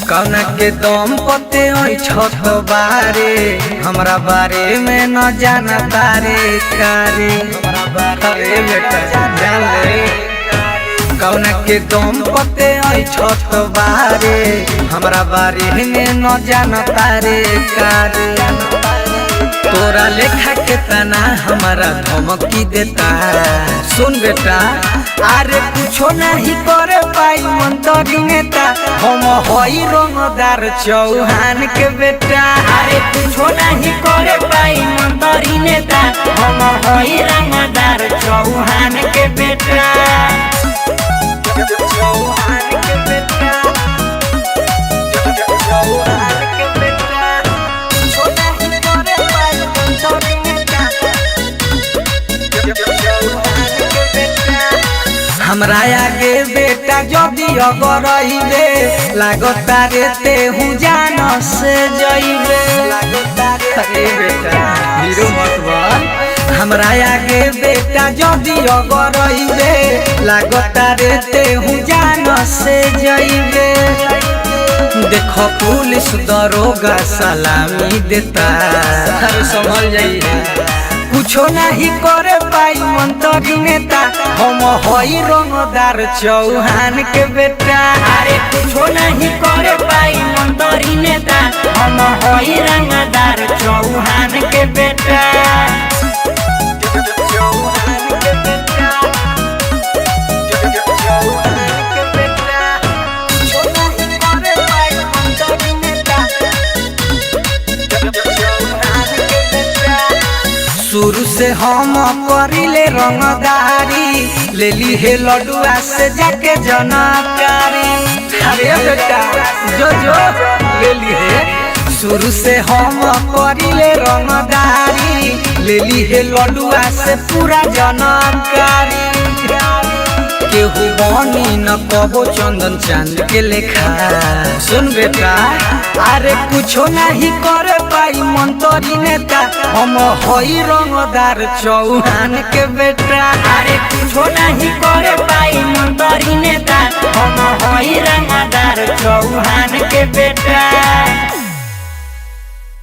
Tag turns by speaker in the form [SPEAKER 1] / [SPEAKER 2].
[SPEAKER 1] कौन के दम पते छत बारे हमरा बारे में न जाना तारे कारे अरे बेटा जान ले कौन के दम पते छत बारे हमरा बारे में न जाना तारे कारे तोरा लेखा के तना हमारा धमकी देता सुन बेटा अरे कुछो नहीं करे पाई मंत्री नेता हम हई रंगदार चौहान के बेटा
[SPEAKER 2] अरे कुछो नहीं करे पाई मंत्री नेता हम हई रंगदार चौहान के बेटा
[SPEAKER 1] चौहान के बेटा चौहान के बेटा कुछो नहीं करे पाई मंत्री नेता चौहान के बेटा हमरा आगे बेटा जदी अगर रहिबे लागता रे तेहू जान से जइबे अरे बेटा हीरो मत बन हमरा आगे बेटा जदी अगर रहिबे लागता रे तेहू जान से जइबे देखो पुलिस दरोगा सलामी देता अरे संभल जाइए कुछो नहीं करे पाई मंत्री नेता हम हई रंगदार चौहान के बेटा
[SPEAKER 2] अरे कुछो नहीं करे पाई मंत्री नेता हम हई रंगदार चौहान के बेटा
[SPEAKER 1] चौहान के बेटा चौहान के बेटा कुछो नहीं करे पाई मंत्री नेता चौहान के बेटा शुरू से हम करिले रंगदारी ले ली हे लडुआ से जाके जनकारी अरे बेटा जो ले ली हे शुरू से हम करिले रंगदारी ले ली हे लडुआ से पूरा जनकारी केहू बनी न कबो चंदन चांद के लेखा सुन बेटा अरे कुछो नहीं करे पाई मंत्री नेता हम हई रंगदार चौहान के बेटा
[SPEAKER 2] अरे कुछो नहीं करे पाई मंत्री नेता हम हई रंगदार चौहान के बेटा।